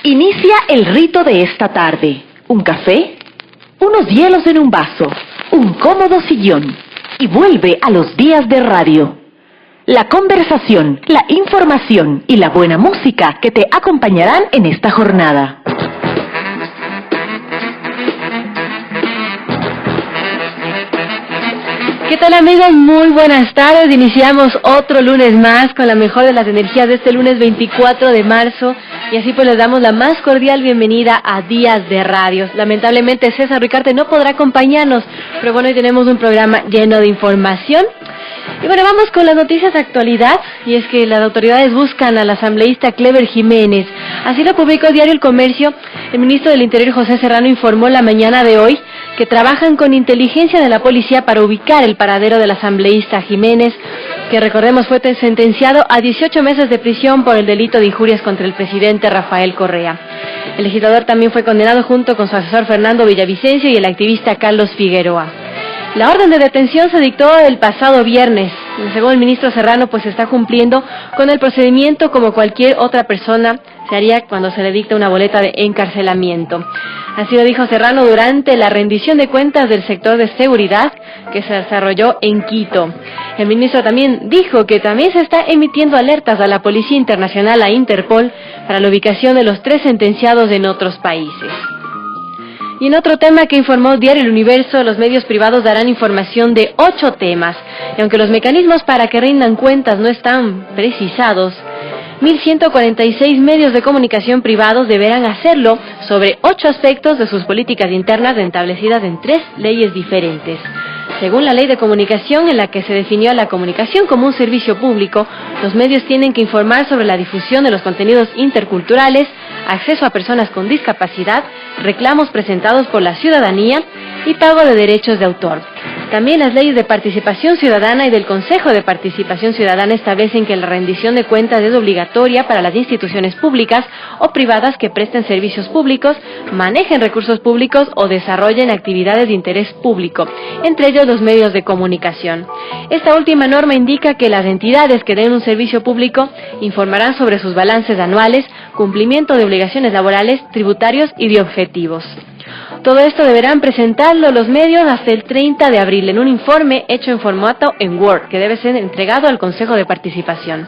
Inicia el rito de esta tarde. Un café, unos hielos en un vaso, un cómodo sillón y vuelve a los días de radio. La conversación, la información y la buena música que te acompañarán en esta jornada. ¿Qué tal, amigos? Muy buenas tardes. Iniciamos otro lunes más con la mejor de las energías de este lunes 24 de marzo. Y así pues les damos la más cordial bienvenida a Días de Radio. Lamentablemente César Ricarte no podrá acompañarnos, pero bueno, hoy tenemos un programa lleno de información. Y bueno, vamos con las noticias de actualidad, y es que las autoridades buscan al asambleísta Clever Jiménez. Así lo publicó Diario El Comercio. El ministro del Interior, José Serrano, informó la mañana de hoy que trabajan con inteligencia de la policía para ubicar el paradero del asambleísta Jiménez, que recordemos fue sentenciado a 18 meses de prisión por el delito de injurias contra el presidente Rafael Correa. El legislador también fue condenado junto con su asesor Fernando Villavicencio y el activista Carlos Figueroa. La orden de detención se dictó el pasado viernes. Según el ministro Serrano, pues se está cumpliendo con el procedimiento como cualquier otra persona se haría cuando se le dicta una boleta de encarcelamiento. Así lo dijo Serrano durante la rendición de cuentas del sector de seguridad que se desarrolló en Quito. El ministro también dijo que también se está emitiendo alertas a la Policía Internacional, a Interpol, para la ubicación de los 3 sentenciados en otros países. Y en otro tema que informó Diario El Universo, los medios privados darán información de 8 temas. Y aunque los mecanismos para que rindan cuentas no están precisados, 1.146 medios de comunicación privados deberán hacerlo sobre 8 aspectos de sus políticas internas establecidas en 3 leyes diferentes. Según la Ley de Comunicación, en la que se definió la comunicación como un servicio público, los medios tienen que informar sobre la difusión de los contenidos interculturales, acceso a personas con discapacidad, reclamos presentados por la ciudadanía y pago de derechos de autor. También las leyes de participación ciudadana y del Consejo de Participación Ciudadana establecen que la rendición de cuentas es obligatoria para las instituciones públicas o privadas que presten servicios públicos, manejen recursos públicos o desarrollen actividades de interés público, entre ellos los medios de comunicación. Esta última norma indica que las entidades que den un servicio público informarán sobre sus balances anuales, cumplimiento de obligaciones laborales, tributarios y de objetivos. Todo esto deberán presentarlo los medios hasta el 30 de abril en un informe hecho en formato en Word, que debe ser entregado al Consejo de Participación.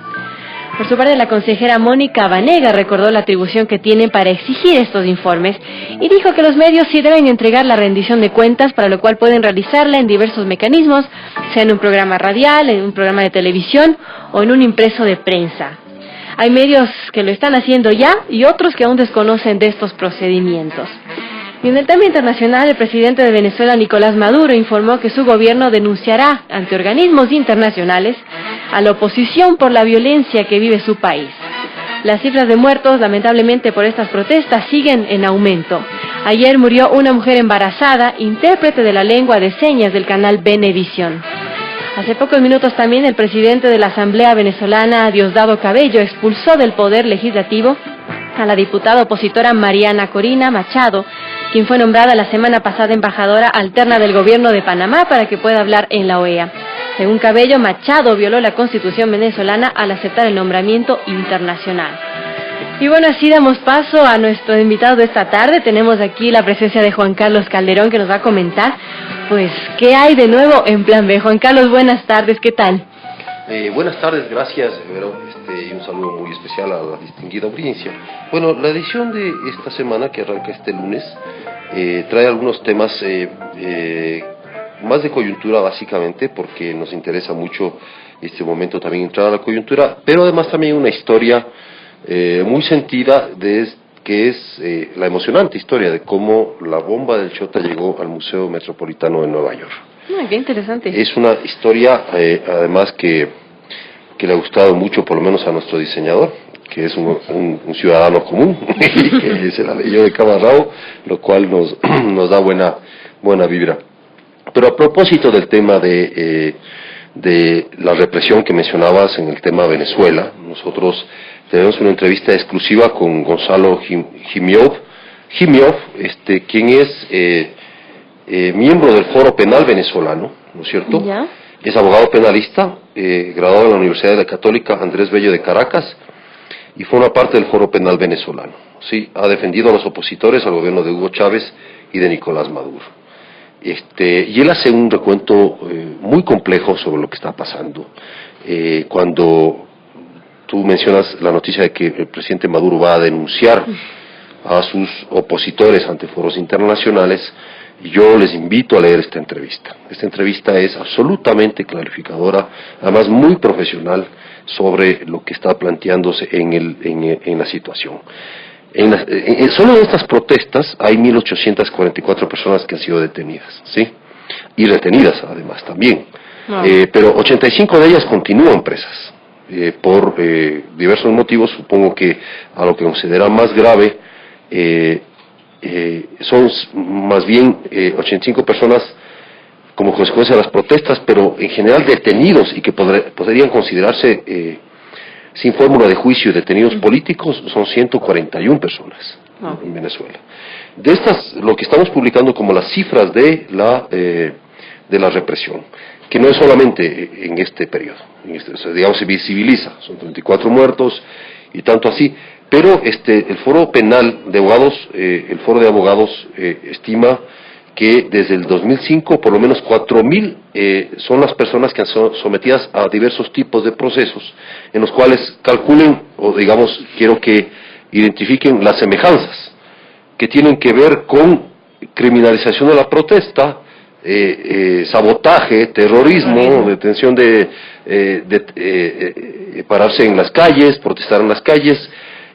Por su parte, la consejera Mónica Banega recordó la atribución que tienen para exigir estos informes y dijo que los medios sí deben entregar la rendición de cuentas, para lo cual pueden realizarla en diversos mecanismos, sea en un programa radial, en un programa de televisión o en un impreso de prensa. Hay medios que lo están haciendo ya y otros que aún desconocen de estos procedimientos. Y en el tema internacional, el presidente de Venezuela, Nicolás Maduro, informó que su gobierno denunciará ante organismos internacionales a la oposición por la violencia que vive su país. Las cifras de muertos, lamentablemente por estas protestas, siguen en aumento. Ayer murió una mujer embarazada, intérprete de la lengua de señas del canal Venevisión. Hace pocos minutos también el presidente de la Asamblea Venezolana, Diosdado Cabello, expulsó del poder legislativo a la diputada opositora Mariana Corina Machado, quien fue nombrada la semana pasada embajadora alterna del gobierno de Panamá para que pueda hablar en la OEA. Según Cabello, Machado violó la Constitución venezolana al aceptar el nombramiento internacional. Y bueno, así damos paso a nuestro invitado de esta tarde. Tenemos aquí la presencia de Juan Carlos Calderón, que nos va a comentar, pues, ¿qué hay de nuevo en Plan B? Juan Carlos, buenas tardes, ¿qué tal? Buenas tardes, gracias, y un saludo muy especial a la distinguida audiencia. Bueno, la edición de esta semana, que arranca este lunes, trae algunos temas más de coyuntura, básicamente, porque nos interesa mucho este momento también entrar a la coyuntura, pero además también una historia muy sentida, que es la emocionante historia de cómo la bomba del Chota llegó al Museo Metropolitano de Nueva York. Qué interesante. Es una historia, además, que le ha gustado mucho, por lo menos a nuestro diseñador, que es un ciudadano común, que se la leyó de cabo a rabo, lo cual nos da buena vibra. Pero a propósito del tema de la represión que mencionabas en el tema Venezuela, nosotros tenemos una entrevista exclusiva con Gonzalo Jimiov, quien es miembro del Foro Penal Venezolano, ¿no es cierto? ¿Ya? Es abogado penalista, graduado en la Universidad de la Católica Andrés Bello de Caracas, y forma parte del Foro Penal Venezolano. ¿sí? Ha defendido a los opositores al gobierno de Hugo Chávez y de Nicolás Maduro. Y él hace un recuento muy complejo sobre lo que está pasando. Cuando tú mencionas la noticia de que el presidente Maduro va a denunciar a sus opositores ante foros internacionales, yo les invito a leer esta entrevista. Esta entrevista es absolutamente clarificadora, además muy profesional sobre lo que está planteándose en la situación. Solo en estas protestas hay 1.844 personas que han sido detenidas, ¿sí? Y retenidas además también. Wow. Pero 85 de ellas continúan presas por diversos motivos. Supongo que a lo que considera más grave son más bien 85 personas como consecuencia de las protestas, pero en general detenidos y que podrían considerarse sin fórmula de juicio detenidos políticos son 141 personas en Venezuela. De estas, lo que estamos publicando como las cifras de la represión, que no es solamente en este periodo, digamos se visibiliza, son 34 muertos y tanto así, pero el foro penal de abogados, el foro de abogados estima que desde el 2005 por lo menos 4.000 son las personas que han sido sometidas a diversos tipos de procesos en los cuales calculen o digamos quiero que identifiquen las semejanzas que tienen que ver con criminalización de la protesta, sabotaje, terrorismo, detención pararse en las calles, protestar en las calles,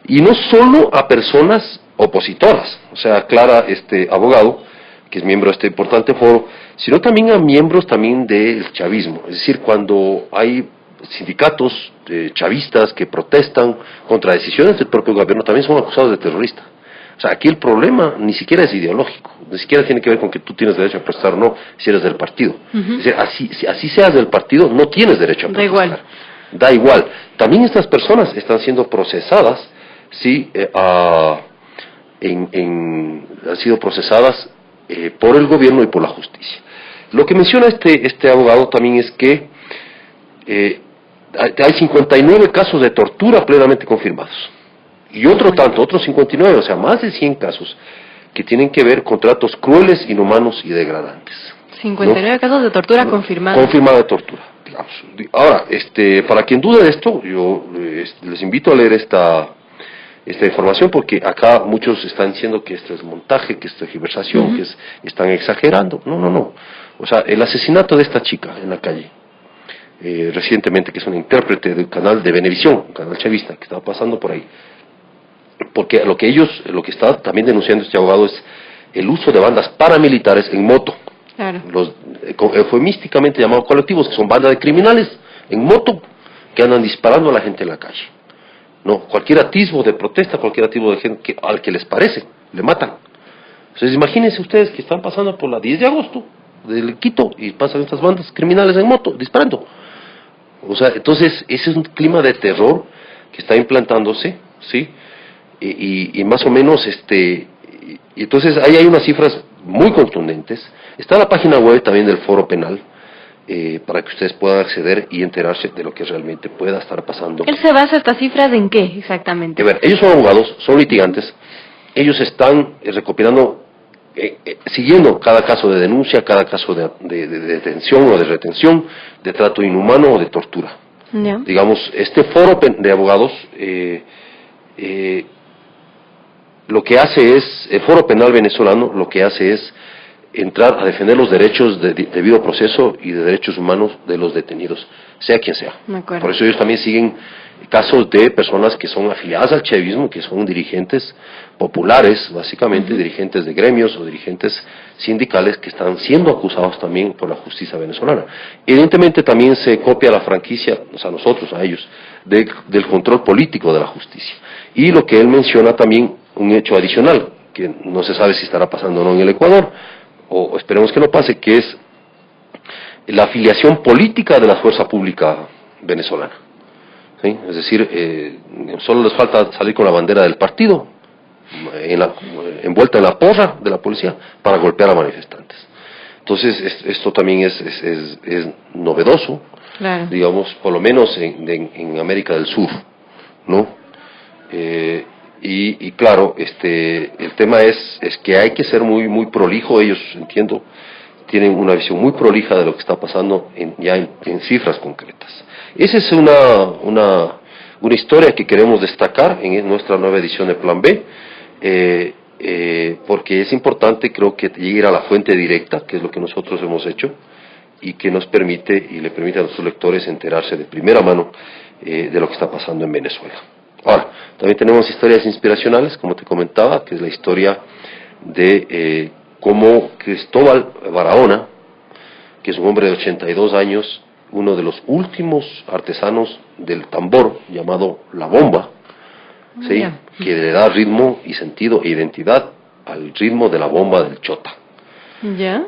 y no solo a personas opositoras, o sea, Clara, abogado, que es miembro de este importante foro, sino también a miembros también del chavismo. Es decir, cuando hay sindicatos chavistas que protestan contra decisiones del propio gobierno, también son acusados de terroristas. O sea, aquí el problema ni siquiera es ideológico, ni siquiera tiene que ver con que tú tienes derecho a protestar o no, si eres del partido. Es decir, así seas del partido, no tienes derecho a protestar. Da igual. También estas personas están siendo procesadas, sí, han sido procesadas por el gobierno y por la justicia. Lo que menciona este abogado también es que hay 59 casos de tortura plenamente confirmados y otros 59, o sea, más de 100 casos que tienen que ver con tratos crueles, inhumanos y degradantes. 59 ¿no? Casos de tortura confirmados. Confirmada de tortura, digamos. Ahora, para quien dude de esto, yo les invito a leer esta información, porque acá muchos están diciendo que esto es montaje, que esto es tergiversación, que están exagerando. No. O sea, el asesinato de esta chica en la calle, recientemente, que es una intérprete del canal de Venevisión, un canal chavista, que estaba pasando por ahí. Porque lo que está también denunciando este abogado es el uso de bandas paramilitares en moto. Claro. Los eufemísticamente llamados colectivos, que son bandas de criminales en moto, que andan disparando a la gente en la calle. No, cualquier atisbo de protesta, cualquier atisbo de gente al que les parece, le matan. Entonces imagínense ustedes que están pasando por la 10 de agosto del Quito y pasan estas bandas criminales en moto, disparando. O sea, entonces ese es un clima de terror que está implantándose, ¿sí? Y más o menos, y entonces ahí hay unas cifras muy contundentes. Está la página web también del Foro Penal, para que ustedes puedan acceder y enterarse de lo que realmente pueda estar pasando. ¿Él se basa estas cifras en qué exactamente? A ver, ellos son abogados, son litigantes, ellos están recopilando, siguiendo cada caso de denuncia, cada caso de detención o de retención, de trato inhumano o de tortura. Yeah. Digamos, este foro de abogados, lo que hace es, el Foro Penal venezolano lo que hace es entrar a defender los derechos de debido proceso y de derechos humanos de los detenidos, sea quien sea. Por eso ellos también siguen casos de personas que son afiliadas al chavismo, que son dirigentes populares, básicamente dirigentes de gremios o dirigentes sindicales que están siendo acusados también por la justicia venezolana. Evidentemente también se copia la franquicia, o sea, nosotros, a ellos, del control político de la justicia. Y lo que él menciona también, un hecho adicional, que no se sabe si estará pasando o no en el Ecuador, o esperemos que no pase, que es la afiliación política de la fuerza pública venezolana. ¿Sí? Es decir, solo les falta salir con la bandera del partido, envuelta en la porra de la policía, para golpear a manifestantes. Entonces, esto también es novedoso, claro, digamos, por lo menos en América del Sur, ¿no? Y claro, el tema es que hay que ser muy prolijo. Ellos, entiendo, tienen una visión muy prolija de lo que está pasando ya en cifras concretas. Esa es una historia que queremos destacar en nuestra nueva edición de Plan B, porque es importante, creo, que llegue a la fuente directa, que es lo que nosotros hemos hecho, y que nos permite y le permite a nuestros lectores enterarse de primera mano de lo que está pasando en Venezuela. Ahora, también tenemos historias inspiracionales, como te comentaba, que es la historia de cómo Cristóbal Barahona, que es un hombre de 82 años, uno de los últimos artesanos del tambor, llamado la bomba, ¿sí? Que le da ritmo y sentido e identidad al ritmo de la bomba del chota. ¿Ya?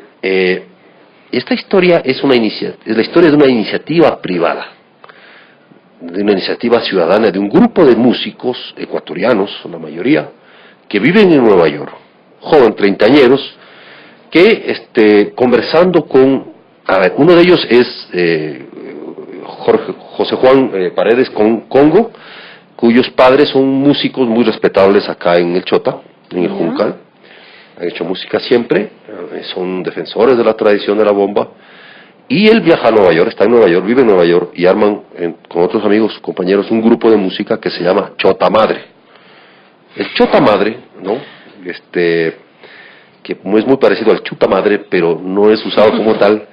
Esta historia es la historia de una iniciativa privada, de una iniciativa ciudadana, de un grupo de músicos ecuatorianos, la mayoría, que viven en Nueva York, joven, treintañeros, que conversando con, uno de ellos es José Juan Paredes Congo, cuyos padres son músicos muy respetables acá en el Chota, en el Juncal, han hecho música siempre, son defensores de la tradición de la bomba, y él viaja a Nueva York, está en Nueva York, vive en Nueva York, y arman con otros amigos, compañeros, un grupo de música que se llama Chota Madre. El Chota Madre, ¿no? Que es muy parecido al Chuta Madre, pero no es usado como tal,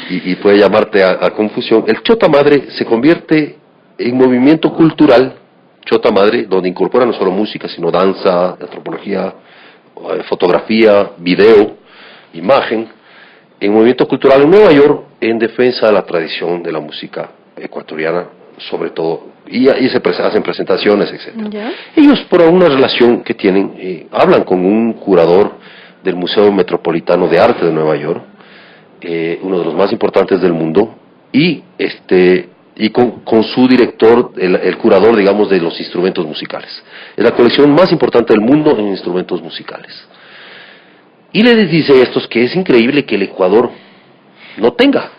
y puede llamarte a confusión. El Chota Madre se convierte en movimiento cultural, Chota Madre, donde incorpora no solo música, sino danza, antropología, fotografía, video, imagen, en movimiento cultural en Nueva York, en defensa de la tradición de la música ecuatoriana, sobre todo, y se hacen presentaciones, etc. ¿Ya? Ellos, por una relación que tienen, hablan con un curador del Museo Metropolitano de Arte de Nueva York, uno de los más importantes del mundo, y con su director, el curador, digamos, de los instrumentos musicales. Es la colección más importante del mundo en instrumentos musicales. Y les dice a estos que es increíble que el Ecuador no tenga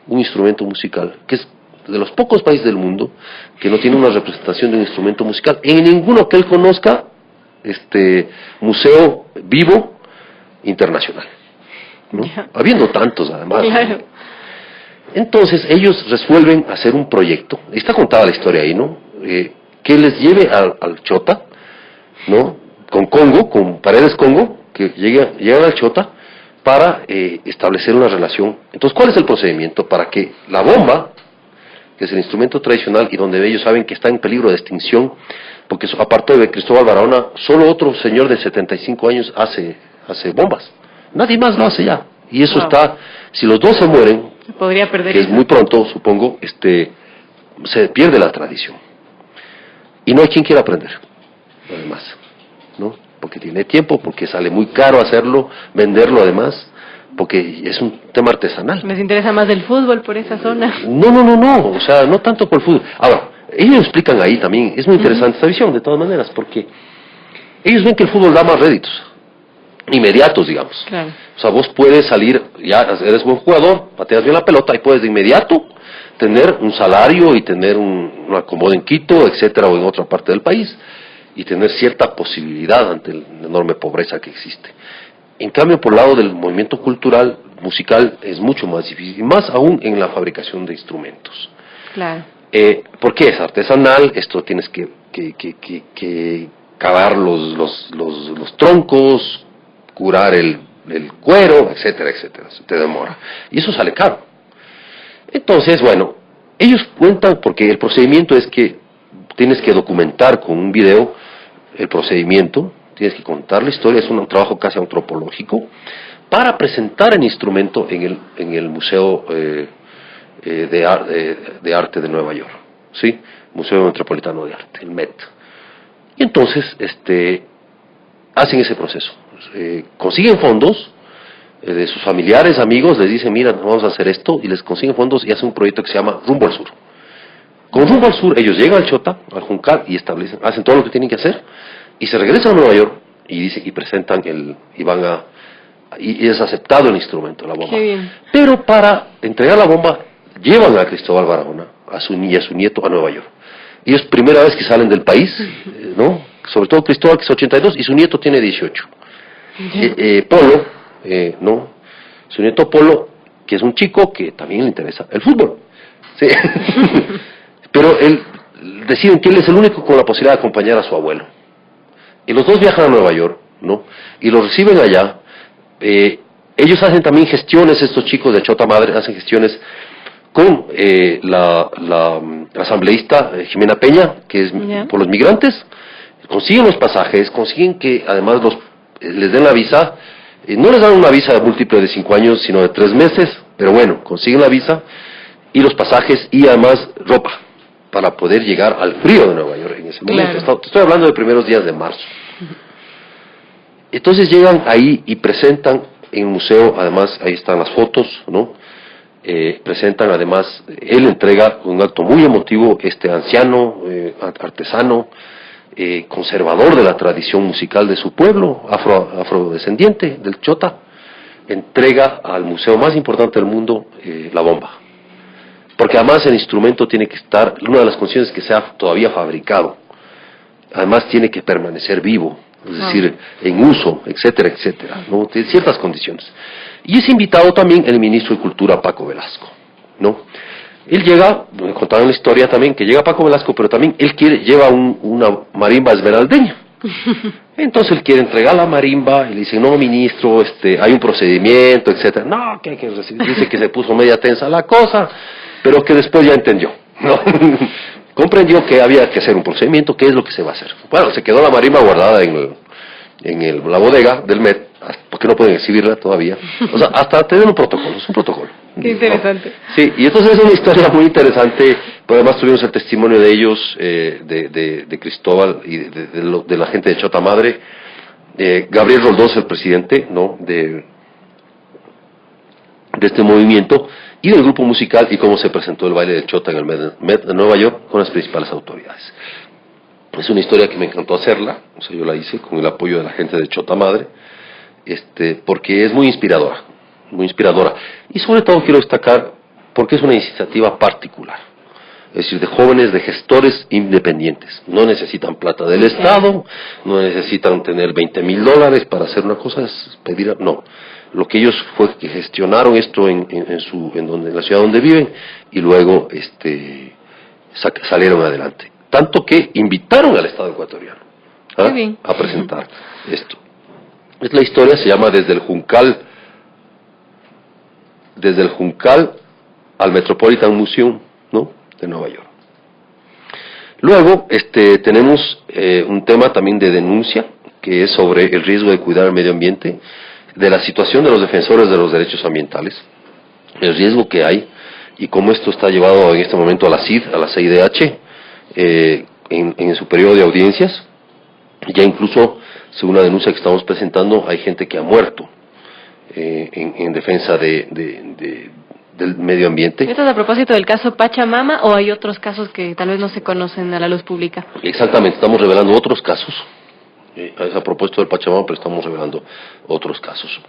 un instrumento musical, que es de los pocos países del mundo que no tiene una representación de un instrumento musical. En ninguno que él conozca, museo vivo internacional, ¿no? Habiendo tantos, además. Claro. Entonces ellos resuelven hacer un proyecto, está contada la historia ahí, ¿no? Que les lleve al Chota, ¿no? Con Paredes Congo, que llegan al Chota para establecer una relación. Entonces, ¿cuál es el procedimiento? Para que la bomba, que es el instrumento tradicional y donde ellos saben que está en peligro de extinción, porque aparte de Cristóbal Barahona, solo otro señor de 75 años hace bombas. Nadie más lo hace ya. Y eso está, si los dos se mueren, Se podría perder. que es muy pronto, supongo, se pierde la tradición. Y no hay quien quiera aprender, además, ¿no? Porque tiene tiempo, porque sale muy caro hacerlo, venderlo además, porque es un tema artesanal. Les interesa más del fútbol por esa zona. No, o sea, no tanto por el fútbol. Ahora, ellos explican ahí también, es muy interesante esta visión, de todas maneras, porque ellos ven que el fútbol da más réditos, inmediatos, digamos. Claro. O sea, vos puedes salir, ya eres buen jugador, pateas bien la pelota y puedes de inmediato tener un salario y tener un acomodo en Quito, etcétera, o en otra parte del país, y tener cierta posibilidad ante la enorme pobreza que existe. En cambio, por el lado del movimiento cultural, musical, es mucho más difícil, y más aún en la fabricación de instrumentos. Claro. Porque es artesanal, esto tienes que cavar los troncos, curar el cuero, etcétera, etcétera, se te demora. Y eso sale caro. Entonces, bueno, ellos cuentan, porque el procedimiento es que tienes que documentar con un video el procedimiento, tienes que contar la historia, es un trabajo casi antropológico, para presentar el instrumento en el Museo de Arte de Nueva York, ¿sí? Museo Metropolitano de Arte, el MET. Y entonces, hacen ese proceso. Consiguen fondos de sus familiares, amigos, les dicen, mira, vamos a hacer esto, y les consiguen fondos y hacen un proyecto que se llama Rumbo al Sur. Con Rumbo al Sur, ellos llegan al Chota, al Juncal, y hacen todo lo que tienen que hacer, y se regresan a Nueva York, y presentan y es aceptado el instrumento, la bomba. Qué bien. Pero para entregar la bomba, llevan a Cristóbal Barahona, a su nieto, a Nueva York. Ellos, primera vez que salen del país, ¿no? sobre todo Cristóbal, que es 82, y su nieto tiene 18. Polo, ¿no? Su nieto Polo, que es un chico que también le interesa el fútbol. Sí. Pero él deciden que él es el único con la posibilidad de acompañar a su abuelo. Y los dos viajan a Nueva York, ¿no? Y los reciben allá. Ellos hacen también gestiones, estos chicos de Chota Madre hacen gestiones con la asambleísta Jimena Peña, que es por los migrantes. Consiguen los pasajes, consiguen que además les den la visa. No les dan una visa múltiple de 5 años, sino de 3 meses, pero bueno, consiguen la visa y los pasajes y además ropa para poder llegar al frío de Nueva York en ese momento. Estoy hablando de primeros días de marzo. Entonces llegan ahí y presentan en el museo, además ahí están las fotos, ¿no? Presentan además, él entrega un acto muy emotivo, este anciano, artesano, conservador de la tradición musical de su pueblo, afrodescendiente del Chota, entrega al museo más importante del mundo la bomba. Porque además el instrumento tiene que estar, una de las condiciones es que sea todavía fabricado, además tiene que permanecer vivo, es decir, en uso, etcétera, etcétera, ¿no? Tiene ciertas condiciones. Y es invitado también el ministro de Cultura, Paco Velasco, ¿no? Él llega, me contaron la historia también, que llega Paco Velasco, pero también él lleva una marimba esmeraldeña. Entonces él quiere entregar la marimba y le dice, no, ministro, hay un procedimiento, etcétera. No, que hay que recibir. Dice que se puso media tensa la cosa, pero que después ya entendió, ¿no? Comprendió que había que hacer un procedimiento, qué es lo que se va a hacer. Bueno, se quedó la marimba guardada en la bodega del Met, porque no pueden exhibirla todavía. O sea, hasta tener un protocolo, es un protocolo. Qué interesante. ¿No? Sí, y entonces es una historia muy interesante, pero además tuvimos el testimonio de ellos, de Cristóbal y de la gente de Chota Madre. Gabriel Roldós, el presidente, ¿no? de este movimiento, y del grupo musical, y cómo se presentó el baile de Chota en el Met de Nueva York con las principales autoridades. Es una historia que me encantó hacerla, o sea, yo la hice con el apoyo de la gente de Chota Madre, porque es muy inspiradora, y sobre todo quiero destacar porque es una iniciativa particular, es decir, de jóvenes, de gestores independientes, no necesitan plata del Estado, no necesitan tener $20,000 para hacer una cosa, es pedir, no, lo que ellos fue que gestionaron esto en la ciudad donde viven, y luego salieron adelante. Tanto que invitaron al Estado ecuatoriano a presentar esto. Es la historia, se llama Desde el Juncal al Metropolitan Museum, ¿no? De Nueva York. Luego tenemos un tema también de denuncia, que es sobre el riesgo de cuidar el medio ambiente, de la situación de los defensores de los derechos ambientales, el riesgo que hay, y cómo esto está llevado en este momento a la CIDH, en su periodo de audiencias. Ya incluso, según la denuncia que estamos presentando, hay gente que ha muerto en defensa del medio ambiente. ¿Esto es a propósito del caso Pachamama o hay otros casos que tal vez no se conocen a la luz pública? Exactamente, estamos revelando otros casos. Es a propósito del Pachamama, pero estamos revelando otros casos.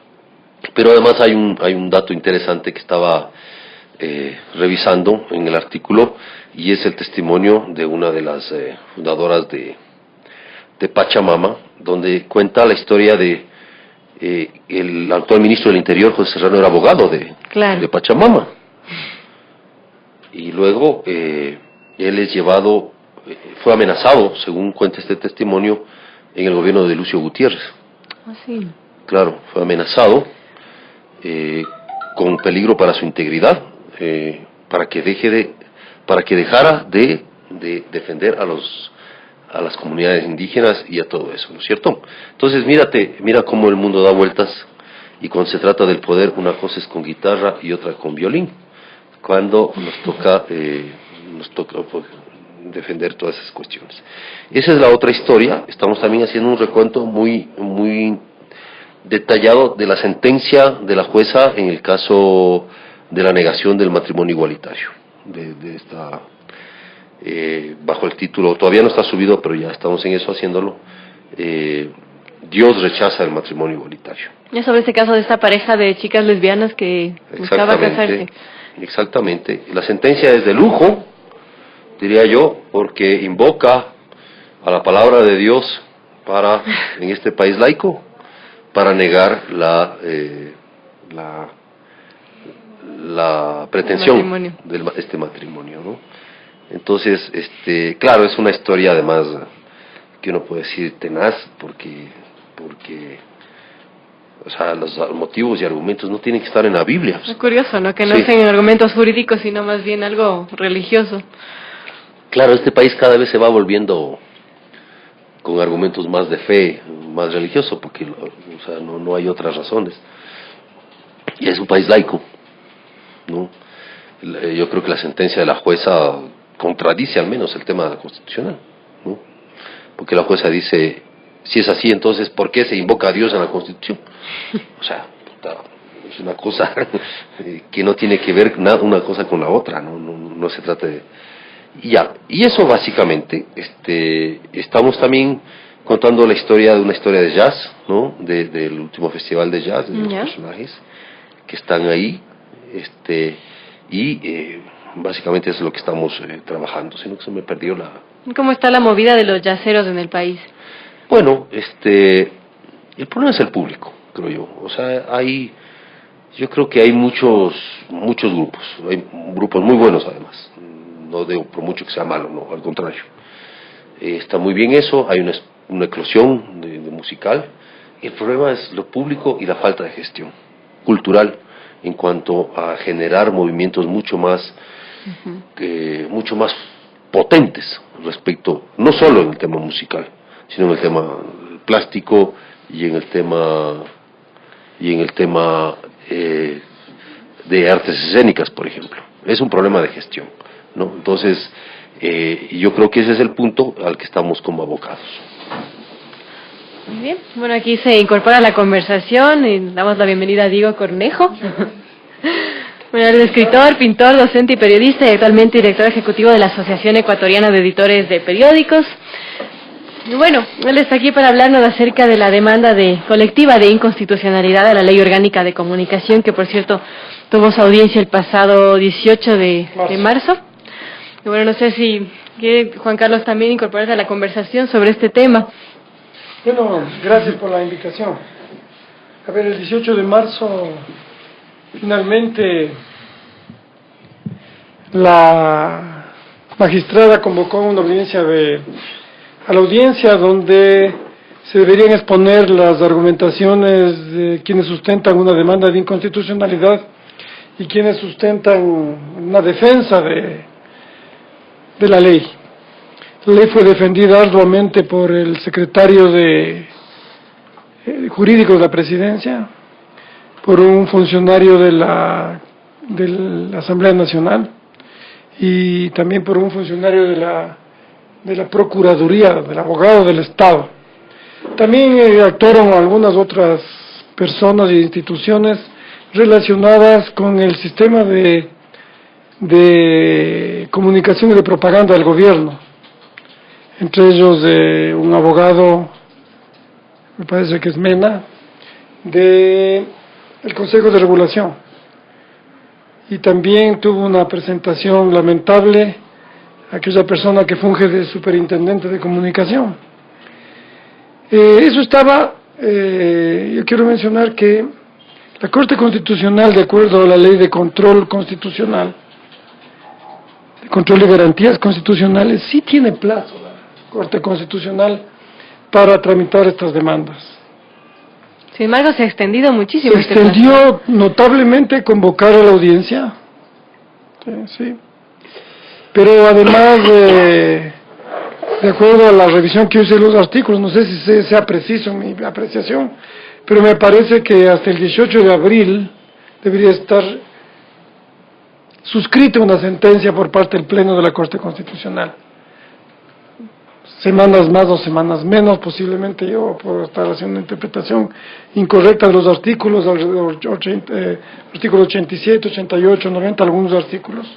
Pero además hay un dato interesante que estaba revisando en el artículo, y es el testimonio de una de las fundadoras de Pachamama, donde cuenta la historia de el actual ministro del Interior, José Serrano, era abogado de Pachamama. Y luego él es llevado, fue amenazado, según cuenta este testimonio, en el gobierno de Lucio Gutiérrez. Ah, sí. Claro, fue amenazado con peligro para su integridad, para que dejara de defender a las comunidades indígenas y a todo eso, ¿no es cierto? Entonces mira cómo el mundo da vueltas, y cuando se trata del poder, una cosa es con guitarra y otra con violín, cuando nos toca pues, defender todas esas cuestiones. Esa es la otra historia. Estamos también haciendo un recuento muy, muy detallado de la sentencia de la jueza en el caso de la negación del matrimonio igualitario, bajo el título, todavía no está subido, pero ya estamos en eso haciéndolo, Dios rechaza el matrimonio igualitario. Ya sobre este caso de esta pareja de chicas lesbianas que buscaba casarse. Exactamente, la sentencia es de lujo, diría yo, porque invoca a la palabra de Dios en este país laico, para negar la pretensión de este matrimonio, ¿no? Entonces, claro, es una historia además que uno puede decir tenaz, porque o sea, los motivos y argumentos no tienen que estar en la Biblia. Es curioso, ¿no? Que no sean argumentos jurídicos, sino más bien algo religioso. Claro, este país cada vez se va volviendo con argumentos más de fe, más religioso, porque o sea, no hay otras razones. Y es un país laico, ¿no? Yo creo que la sentencia de la jueza contradice al menos el tema constitucional, ¿no? Porque la jueza dice, si es así, entonces, ¿por qué se invoca a Dios en la Constitución? O sea, es una cosa que no tiene que ver una cosa con la otra, no se trata de... Y eso básicamente, estamos también contando una historia de jazz, ¿no? Del último festival de jazz, de los personajes que están ahí, básicamente eso es lo que estamos trabajando, sino que se me perdió la... ¿Cómo está la movida de los jazzeros en el país? Bueno, el problema es el público, creo yo. O sea, yo creo que hay muchos grupos, hay grupos muy buenos además. No digo por mucho que sea malo, no, al contrario. Está muy bien eso, hay una eclosión de musical. El problema es lo público y la falta de gestión cultural en cuanto a generar movimientos mucho más potentes respecto, no solo en el tema musical, sino en el tema plástico y en el tema de artes escénicas, por ejemplo. Es un problema de gestión, ¿no? Entonces, yo creo que ese es el punto al que estamos como abocados. Muy bien, bueno, aquí se incorpora a la conversación y damos la bienvenida a Diego Cornejo. Bueno, él es escritor, pintor, docente y periodista, y actualmente director ejecutivo de la Asociación Ecuatoriana de Editores de Periódicos. Y bueno, él está aquí para hablarnos acerca de la demanda colectiva de inconstitucionalidad a la Ley Orgánica de Comunicación, que por cierto tuvo su audiencia el pasado 18 de marzo. Y bueno, no sé si quiere Juan Carlos también incorporarse a la conversación sobre este tema. Bueno, gracias por la invitación. A ver, el 18 de marzo, finalmente, la magistrada convocó una audiencia a la audiencia donde se deberían exponer las argumentaciones de quienes sustentan una demanda de inconstitucionalidad y quienes sustentan una defensa de la ley. La ley fue defendida arduamente por el secretario jurídico de la presidencia, por un funcionario de la Asamblea Nacional y también por un funcionario de la Procuraduría, del abogado del Estado. También actuaron algunas otras personas e instituciones relacionadas con el sistema de comunicación y de propaganda del gobierno, entre ellos un abogado, me parece que es Mena, del Consejo de Regulación, y también tuvo una presentación lamentable aquella persona que funge de superintendente de comunicación. Eso estaba, yo quiero mencionar que la Corte Constitucional, de acuerdo a la Ley de Control Constitucional, de Control y Garantías Constitucionales, sí tiene plazo la Corte Constitucional para tramitar estas demandas. Sin embargo, se ha extendido muchísimo. Se extendió notablemente convocar a la audiencia, sí. Pero además, de acuerdo a la revisión que hice de los artículos, no sé si sea preciso en mi apreciación, pero me parece que hasta el 18 de abril debería estar suscrita una sentencia por parte del Pleno de la Corte Constitucional. Semanas más o semanas menos, posiblemente yo puedo estar haciendo una interpretación incorrecta de los artículos, artículos 87, 88, 90, algunos artículos.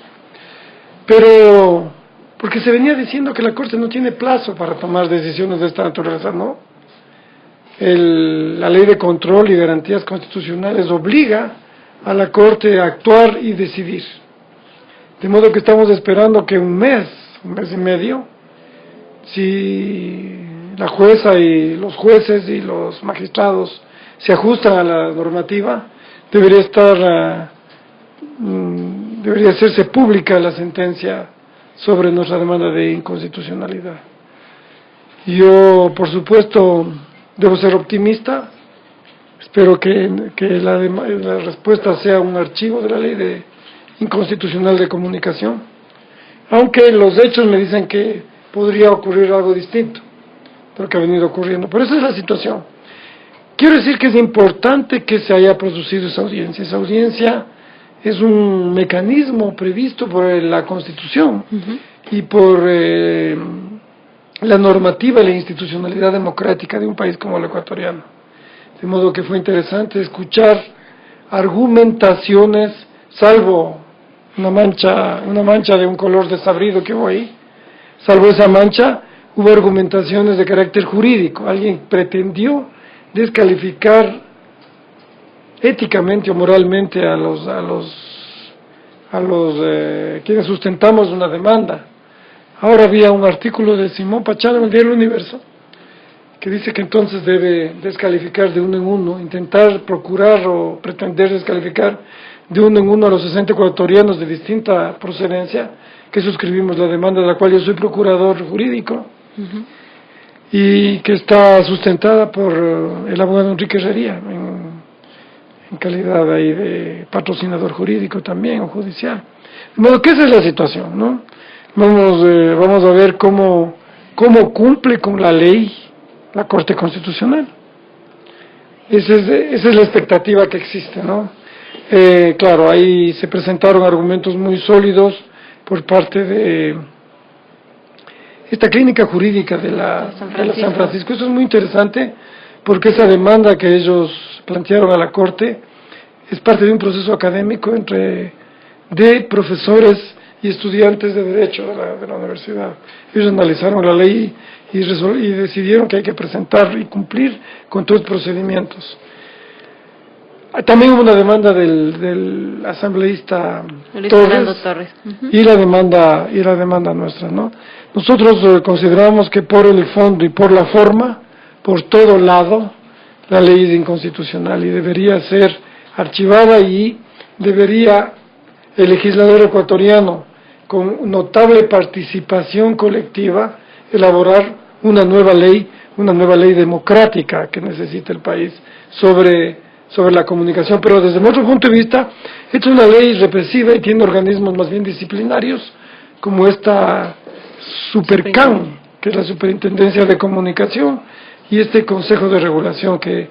Pero, porque se venía diciendo que la Corte no tiene plazo para tomar decisiones de esta naturaleza, ¿no? La Ley de Control y Garantías Constitucionales obliga a la Corte a actuar y decidir. De modo que estamos esperando que un mes y medio, si la jueza y los jueces y los magistrados se ajustan a la normativa, debería hacerse pública la sentencia sobre nuestra demanda de inconstitucionalidad. Yo, por supuesto, debo ser optimista. Espero que la respuesta sea un archivo de la ley de inconstitucional de comunicación, aunque los hechos me dicen que podría ocurrir algo distinto de lo que ha venido ocurriendo. Pero esa es la situación. Quiero decir que es importante que se haya producido esa audiencia. Esa audiencia es un mecanismo previsto por la Constitución y por la normativa y la institucionalidad democrática de un país como el ecuatoriano. De modo que fue interesante escuchar argumentaciones, salvo una mancha de un color desabrido que hubo ahí, salvo esa mancha, hubo argumentaciones de carácter jurídico. Alguien pretendió descalificar éticamente o moralmente a quienes sustentamos una demanda. Ahora había un artículo de Simón Pachano en el diario El Universo que dice que entonces debe descalificar de uno en uno, intentar procurar o pretender descalificar de uno en uno a los 60 ecuatorianos de distinta procedencia que suscribimos la demanda, de la cual yo soy procurador jurídico, y que está sustentada por el abogado Enrique Herrería en calidad ahí de patrocinador jurídico también o judicial. De modo que esa es la situación, ¿no? Vamos a ver cómo cumple con la ley la Corte Constitucional. Esa es la expectativa que existe, ¿no? Claro, ahí se presentaron argumentos muy sólidos por parte de esta clínica jurídica de la San Francisco. Eso es muy interesante porque esa demanda que ellos plantearon a la Corte es parte de un proceso académico de profesores y estudiantes de Derecho de la universidad. Ellos analizaron la ley y decidieron que hay que presentar y cumplir con todos los procedimientos. También hubo una demanda del asambleísta Torres. y la demanda nuestra, ¿no? Nosotros consideramos que por el fondo y por la forma, por todo lado, la ley es inconstitucional y debería ser archivada, y debería el legislador ecuatoriano, con notable participación colectiva, elaborar una nueva ley democrática que necesita el país sobre la comunicación. Pero desde nuestro punto de vista, esta es una ley represiva y tiene organismos más bien disciplinarios, como esta SUPERCAM, que es la Superintendencia de Comunicación, y este Consejo de Regulación, que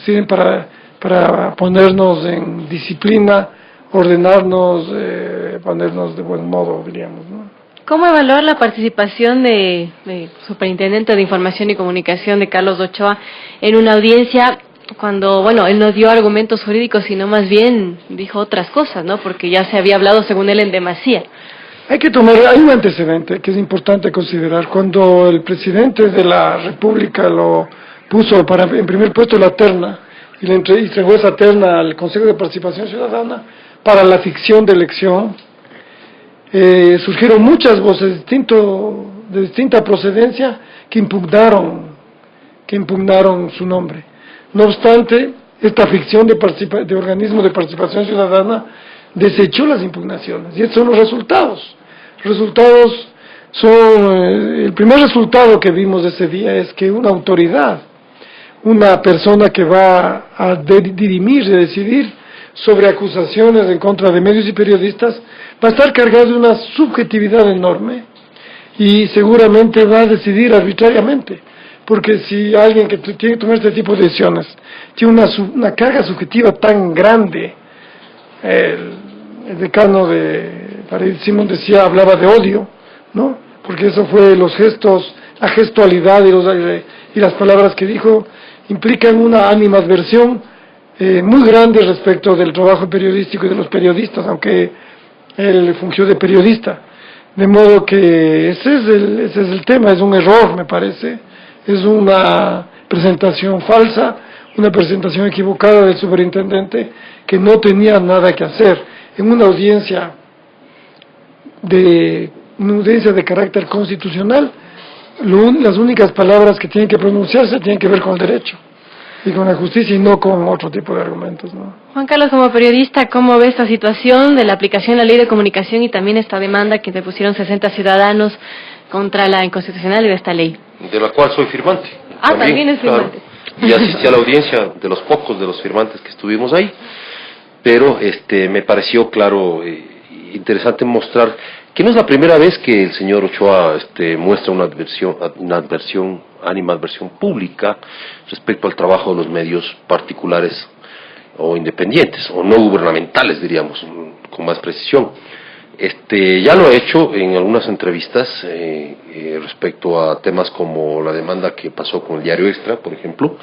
sirven para ponernos en disciplina, ordenarnos, ponernos de buen modo, diríamos, ¿no? ¿Cómo evaluar la participación de Superintendente de Información y Comunicación de Carlos Ochoa en una audiencia cuando, bueno, él no dio argumentos jurídicos, sino más bien dijo otras cosas, ¿no? Porque ya se había hablado, según él, en demasía. Hay un antecedente que es importante considerar. Cuando el presidente de la República lo puso en primer puesto la terna, y le entregó esa terna al Consejo de Participación Ciudadana para la ficción de elección, surgieron muchas voces de distinta procedencia que impugnaron su nombre. No obstante, esta ficción de organismo de participación ciudadana desechó las impugnaciones, y estos son los resultados. El primer resultado que vimos de ese día es que una autoridad, una persona que va a dirimir y decidir sobre acusaciones en contra de medios y periodistas, va a estar cargado de una subjetividad enorme y seguramente va a decidir arbitrariamente, porque si alguien que tiene que tomar este tipo de decisiones tiene una carga subjetiva tan grande, el decano de Farid Simón hablaba de odio, ¿no? Porque eso fue los gestos, la gestualidad y las palabras que dijo implican una animadversión muy grande respecto del trabajo periodístico y de los periodistas, aunque él fungió de periodista. De modo que ese es el tema, es un error, me parece, es una presentación falsa, una presentación equivocada del superintendente, que no tenía nada que hacer en una audiencia de carácter constitucional, las únicas palabras que tienen que pronunciarse tienen que ver con el derecho y con la justicia y no con otro tipo de argumentos, ¿no? Juan Carlos, como periodista, ¿cómo ve esta situación de la aplicación de la ley de comunicación y también esta demanda que depusieron 60 ciudadanos contra la inconstitucionalidad de esta ley? De la cual soy firmante. También es firmante. Claro, y asistí a la audiencia de los pocos de los firmantes que estuvimos ahí, pero me pareció, claro, interesante mostrar que no es la primera vez que el señor Ochoa muestra una animadversión pública respecto al trabajo de los medios particulares o independientes, o no gubernamentales, diríamos, con más precisión. Ya lo ha hecho en algunas entrevistas respecto a temas como la demanda que pasó con el Diario Extra, por ejemplo,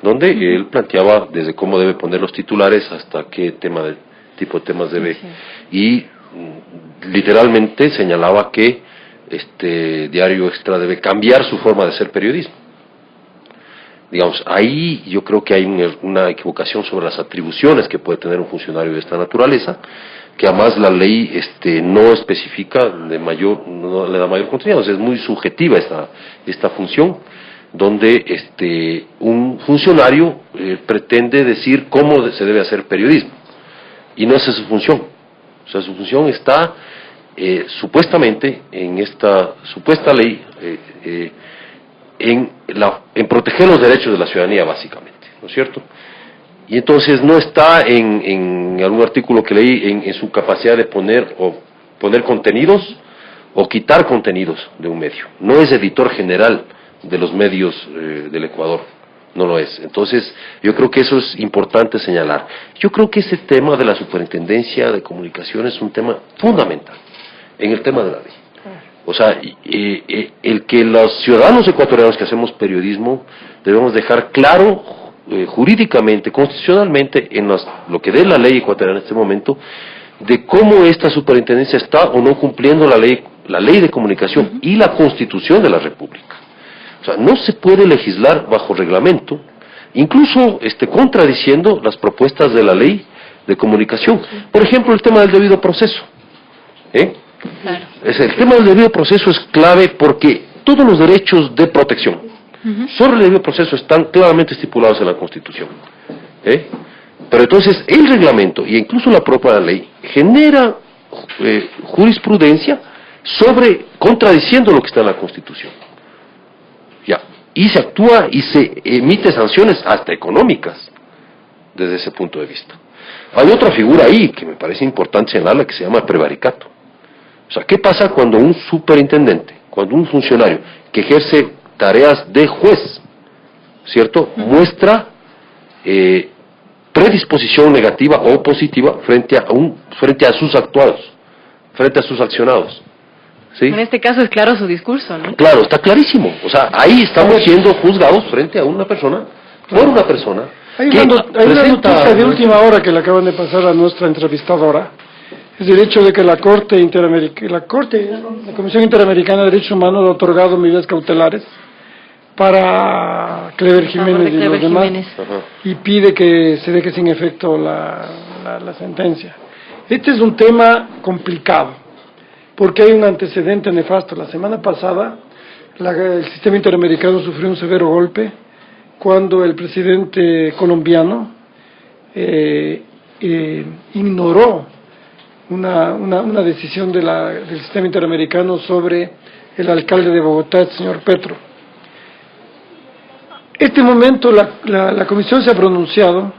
donde él planteaba desde cómo debe poner los titulares hasta qué tipo de temas debe, y literalmente señalaba que Diario Extra debe cambiar su forma de hacer periodismo. Digamos, ahí yo creo que hay una equivocación sobre las atribuciones que puede tener un funcionario de esta naturaleza, que además la ley no especifica no le da mayor contenido. O sea, es muy subjetiva esta función, donde un funcionario pretende decir cómo se debe hacer periodismo, y no esa es su función. O sea, su función está supuestamente en esta supuesta ley en proteger los derechos de la ciudadanía, básicamente, ¿no es cierto? Y entonces no está en algún artículo que leí en su capacidad de poner contenidos o quitar contenidos de un medio. No es editor general de los medios del Ecuador, no lo es. Entonces yo creo que eso es importante señalar. Yo creo que ese tema de la Superintendencia de Comunicaciones es un tema fundamental en el tema de la ley. O sea, el que los ciudadanos ecuatorianos que hacemos periodismo debemos dejar claro jurídicamente, constitucionalmente, en lo que dé la ley ecuatoriana en este momento, de cómo esta superintendencia está o no cumpliendo la ley de comunicación y la Constitución de la República. O sea, no se puede legislar bajo reglamento, incluso contradiciendo las propuestas de la ley de comunicación. Por ejemplo, el tema del debido proceso. Claro. El tema del debido proceso es clave porque todos los derechos de protección sobre el debido proceso están claramente estipulados en la Constitución. Pero entonces el reglamento e incluso la propia ley genera jurisprudencia contradiciendo lo que está en la Constitución. Ya. Y se actúa y se emite sanciones hasta económicas desde ese punto de vista. Hay otra figura ahí que me parece importante señalarla, que se llama prevaricato. O sea, ¿qué pasa cuando un superintendente, cuando un funcionario que ejerce tareas de juez, ¿cierto?, muestra predisposición negativa o positiva frente a sus actuados, frente a sus accionados? ¿Sí? En este caso es claro su discurso, ¿no? Claro, está clarísimo. O sea, ahí estamos siendo juzgados frente a una persona, por una persona. Hay una noticia de última hora que le acaban de pasar a nuestra entrevistadora. Es el hecho de que la Comisión Interamericana de Derechos Humanos ha otorgado medidas cautelares para Clever Jiménez y los demás, y pide que se deje sin efecto la sentencia. Este es un tema complicado, porque hay un antecedente nefasto. La semana pasada, el sistema interamericano sufrió un severo golpe cuando el presidente colombiano ignoró una decisión del sistema interamericano sobre el alcalde de Bogotá, el señor Petro. Este momento la comisión se ha pronunciado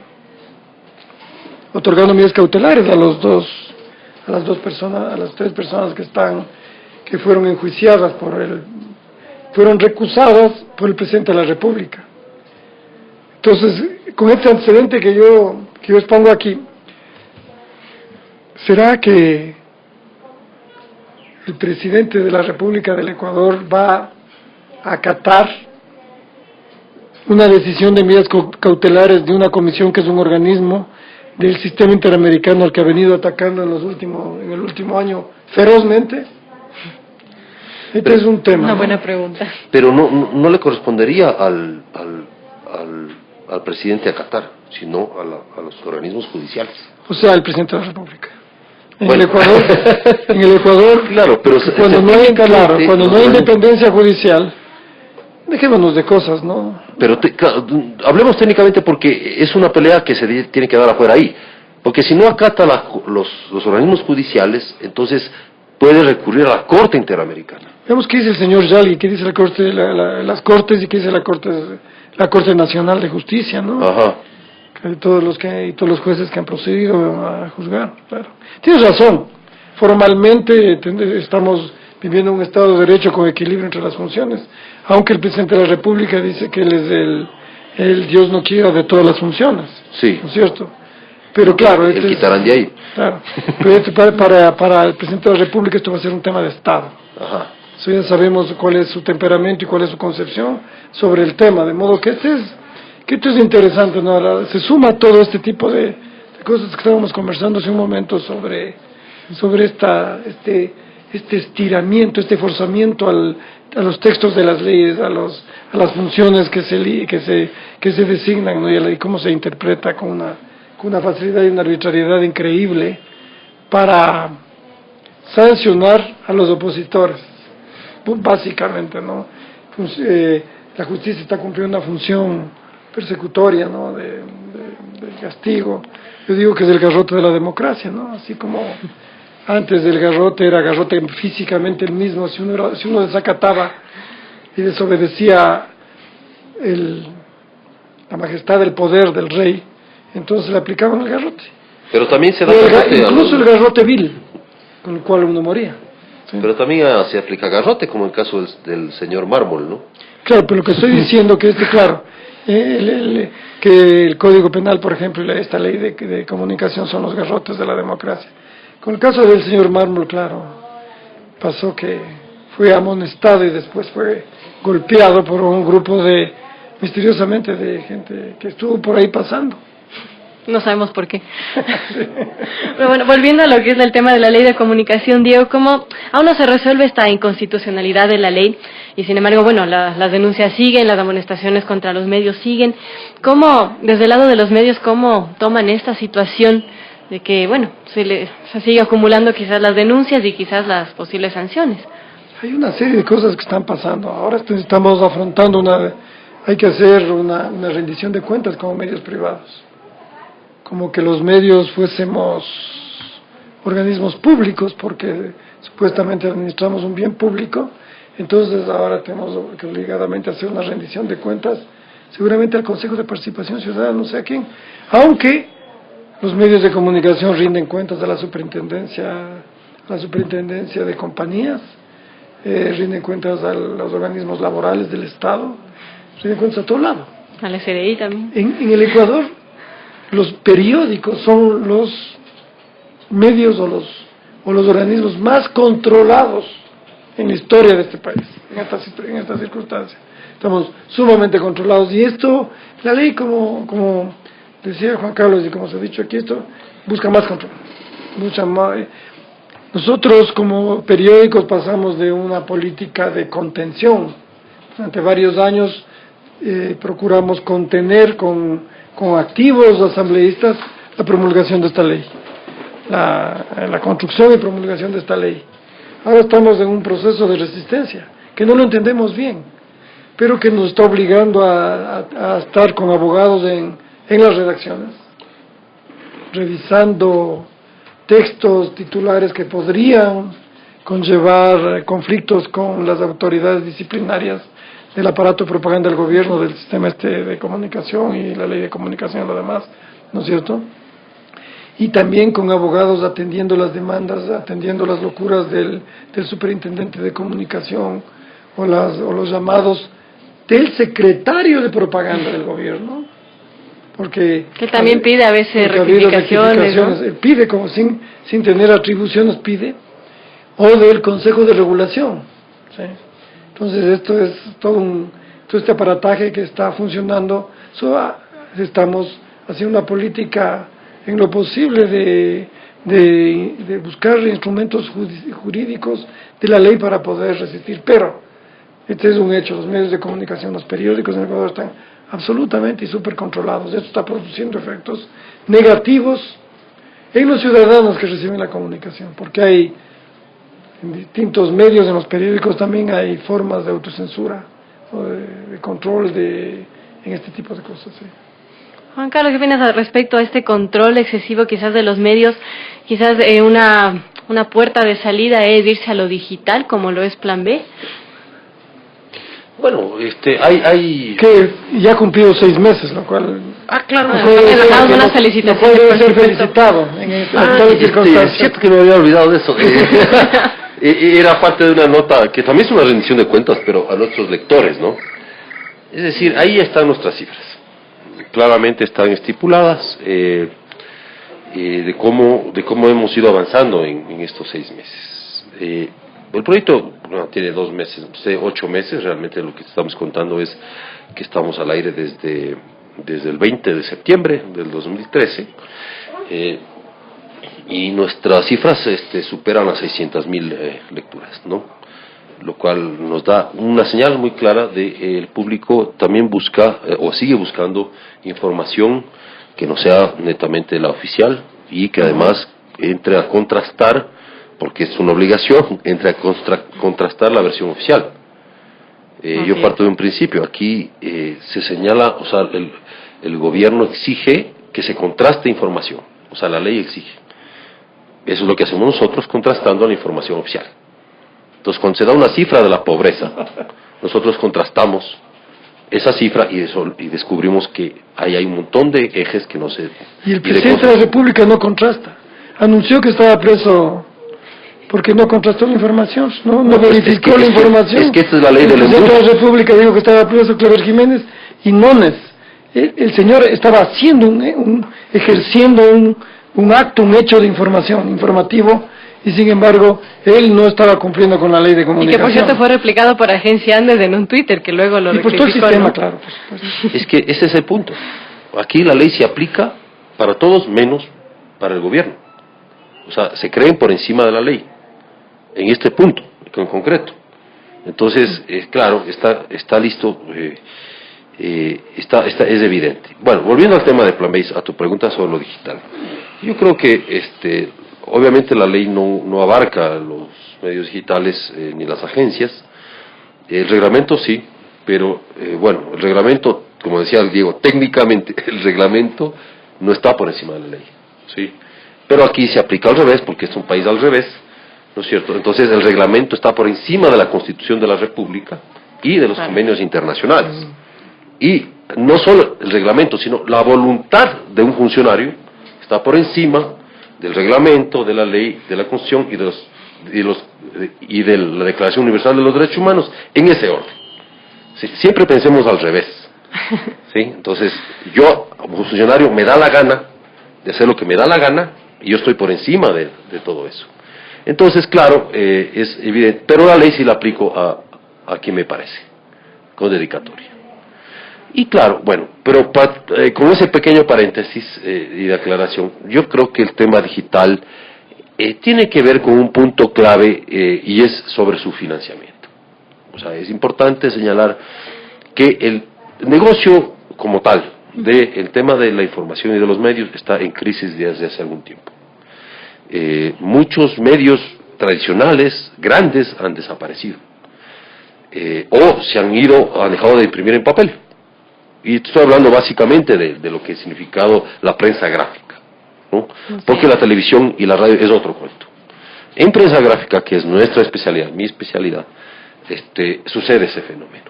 otorgando medidas cautelares a las tres personas que fueron enjuiciadas fueron recusadas por el presidente de la República. Entonces, con este antecedente que yo expongo aquí, ¿será que el presidente de la República del Ecuador va a acatar una decisión de medidas cautelares de una comisión que es un organismo del sistema interamericano al que ha venido atacando en el último año ferozmente? Este es un tema. Una buena pregunta. Pero no le correspondería al presidente acatar, sino a los organismos judiciales. O sea, al presidente de la República. En el Ecuador, claro, pero cuando no hay independencia judicial, Dejémonos de cosas, ¿no? Pero claro, hablemos técnicamente porque es una pelea que se tiene que dar afuera ahí. Porque si no acata los organismos judiciales, entonces puede recurrir a la Corte Interamericana. Veamos qué dice el señor Yali, qué dice la Corte, las Cortes y qué dice la Corte Nacional de Justicia, ¿no? Ajá. Y todos los jueces que han procedido a juzgar, claro. Tienes razón, formalmente estamos viviendo un Estado de Derecho con equilibrio entre las funciones, aunque el presidente de la República dice que él es el Dios no quiera de todas las funciones, Sí. ¿no es cierto? Pero claro, El quitarán de ahí. Claro, pero para el presidente de la República esto va a ser un tema de Estado. Ajá. Eso ya sabemos cuál es su temperamento y cuál es su concepción sobre el tema, de modo que esto es interesante, ¿no? Se suma todo este tipo de cosas que estábamos conversando hace un momento sobre este estiramiento, este forzamiento a los textos de las leyes, a las funciones que se designan, ¿no? Y cómo se interpreta con una facilidad y una arbitrariedad increíble para sancionar a los opositores, básicamente, ¿no? La justicia está cumpliendo una función persecutoria, ¿no? de castigo. Yo digo que es el garrote de la democracia, ¿no? Así como antes del garrote era garrote físicamente el mismo, si uno desacataba y desobedecía la majestad del poder del rey, entonces le aplicaban el garrote. Pero también se da Incluso el garrote vil, con el cual uno moría. ¿Sí? Pero también se aplica garrote, como en el caso del señor Mármol, ¿no? Claro, pero lo que estoy diciendo que claro, que el Código Penal, por ejemplo, y esta ley de comunicación son los garrotes de la democracia. Con el caso del señor Mármol, claro, pasó que fue amonestado y después fue golpeado por un grupo misteriosamente, de gente que estuvo por ahí pasando. No sabemos por qué. Pero bueno, volviendo a lo que es el tema de la ley de comunicación, Diego, ¿cómo aún no se resuelve esta inconstitucionalidad de la ley? Y sin embargo, bueno, las denuncias siguen, las amonestaciones contra los medios siguen. ¿Cómo, desde el lado de los medios, cómo toman esta situación de que, bueno, se sigue acumulando quizás las denuncias y quizás las posibles sanciones? Hay una serie de cosas que están pasando. Ahora estamos afrontando hay que hacer una rendición de cuentas como medios privados. Como que los medios fuésemos organismos públicos, porque supuestamente administramos un bien público, entonces ahora tenemos que obligadamente hacer una rendición de cuentas, seguramente al Consejo de Participación Ciudadana, no sé a quién, aunque los medios de comunicación rinden cuentas a la superintendencia de compañías, rinden cuentas a los organismos laborales del Estado, rinden cuentas a todo lado. Al SRI también. En el Ecuador, los periódicos son los medios o los organismos más controlados en la historia de este país, en estas circunstancias. Estamos sumamente controlados y esto, la ley como decía Juan Carlos y como se ha dicho aquí, esto busca más control, mucha más. Nosotros como periódicos pasamos de una política de contención. Durante varios años procuramos contener con activos asambleístas la promulgación de esta ley, la construcción y promulgación de esta ley. Ahora estamos en un proceso de resistencia, que no lo entendemos bien, pero que nos está obligando a estar con abogados en las redacciones, revisando textos titulares que podrían conllevar conflictos con las autoridades disciplinarias del aparato de propaganda del gobierno, del sistema de comunicación y la ley de comunicación y lo demás, ¿no es cierto? Y también con abogados atendiendo las demandas, atendiendo las locuras del superintendente de comunicación o los llamados del secretario de propaganda del gobierno, porque que también pide a veces rectificaciones, ¿no? Pide como sin tener atribuciones, pide, o del Consejo de Regulación, ¿sí? Entonces esto es todo este aparataje que está funcionando. Estamos haciendo una política en lo posible de buscar instrumentos jurídicos de la ley para poder resistir, pero este es un hecho, los medios de comunicación, los periódicos en el Ecuador están absolutamente y súper controlados. Esto está produciendo efectos negativos en los ciudadanos que reciben la comunicación, porque hay en distintos medios, en los periódicos también hay formas de autocensura o de control en este tipo de cosas. Sí. Juan Carlos, ¿qué opinas al respecto a este control excesivo quizás de los medios? Quizás una puerta de salida es irse a lo digital, como lo es Plan B. Bueno, hay... Que ya ha cumplido 6 meses, lo cual... claro. Una felicitación. No puede ser felicitado en estas circunstancias. Es cierto que me había olvidado de eso. Era parte de una nota que también es una rendición de cuentas, pero a nuestros lectores, ¿no? Es decir, ahí están nuestras cifras. Claramente están estipuladas de cómo hemos ido avanzando en estos 6 meses. El proyecto tiene 2 meses, 8 meses. Realmente lo que estamos contando es que estamos al aire desde el 20 de septiembre del 2013. Y nuestras cifras superan las 600.000 lecturas, ¿no? Lo cual nos da una señal muy clara de que el público también busca o sigue buscando información que no sea netamente la oficial y que además entre a contrastar, porque es una obligación, entre a contrastar la versión oficial. Yo parto de un principio, aquí se señala, o sea, el gobierno exige que se contraste información, o sea, la ley exige. Eso es lo que hacemos nosotros, contrastando la información oficial. Entonces, cuando se da una cifra de la pobreza, nosotros contrastamos esa cifra y descubrimos que ahí hay un montón de ejes que no se... Y el presidente de la República no contrasta. Anunció que estaba preso porque no contrastó la información, no verificó la información. Es que esta es la ley del embudo. El presidente de la República dijo que estaba preso Clever Jiménez y Nones. El señor estaba haciendo ejerciendo un acto, un hecho de informativo, y sin embargo, él no estaba cumpliendo con la ley de comunicación. Y que por cierto fue replicado por Agencia Andes en un Twitter, que luego lo rectificó. Y por todo el sistema, ¿no? Claro. Es que ese es el punto. Aquí la ley se aplica para todos menos para el gobierno. O sea, se creen por encima de la ley, en este punto, en concreto. Entonces, claro, está listo, es evidente. Bueno, volviendo al tema de Plan B, a tu pregunta sobre lo digital. Yo creo que obviamente la ley no abarca los medios digitales ni las agencias. El reglamento sí, pero bueno, el reglamento, como decía Diego, técnicamente el reglamento no está por encima de la ley, ¿sí? Pero aquí se aplica al revés, porque es un país al revés, ¿no es cierto? Entonces el reglamento está por encima de la Constitución de la República y de los convenios internacionales. Y no solo el reglamento, sino la voluntad de un funcionario está por encima del reglamento, de la ley, de la Constitución y de la Declaración Universal de los Derechos Humanos, en ese orden. ¿Sí? Siempre pensemos al revés. ¿Sí? Entonces, yo, como funcionario, me da la gana de hacer lo que me da la gana, y yo estoy por encima de todo eso. Entonces, claro, es evidente, pero la ley sí la aplico a quien me parece, con dedicatoria. Y claro, bueno, pero con ese pequeño paréntesis y de aclaración, yo creo que el tema digital tiene que ver con un punto clave y es sobre su financiamiento. O sea, es importante señalar que el negocio como tal del tema de la información y de los medios está en crisis desde hace algún tiempo. Muchos medios tradicionales, grandes, han desaparecido. O se han dejado de imprimir en papel. Y estoy hablando básicamente de lo que ha significado la prensa gráfica, ¿no? Porque la televisión y la radio es otro cuento. En prensa gráfica, que es nuestra especialidad, mi especialidad, sucede ese fenómeno.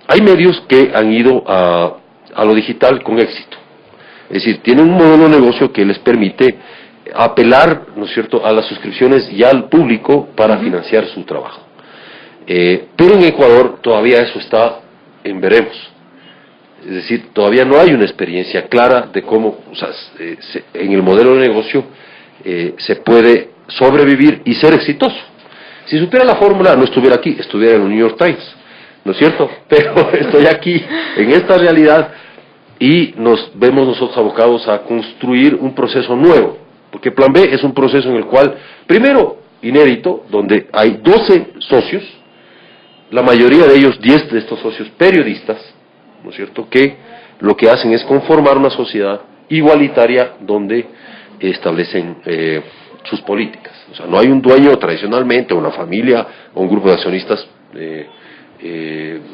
Hay medios que han ido a lo digital con éxito. Es decir, tienen un modelo de negocio que les permite apelar, ¿no es cierto?, a las suscripciones y al público para financiar su trabajo. Pero en Ecuador todavía eso está en veremos. Es decir, todavía no hay una experiencia clara de cómo, o sea, en el modelo de negocio se puede sobrevivir y ser exitoso. Si supiera la fórmula, no estuviera aquí, estuviera en el New York Times, ¿no es cierto? Pero estoy aquí, en esta realidad, y nos vemos nosotros abocados a construir un proceso nuevo, porque Plan B es un proceso en el cual, primero, inédito, donde hay 12 socios, la mayoría de ellos, 10 de estos socios periodistas, ¿no es cierto?, que lo que hacen es conformar una sociedad igualitaria donde establecen sus políticas. O sea, no hay un dueño tradicionalmente, una familia o un grupo de accionistas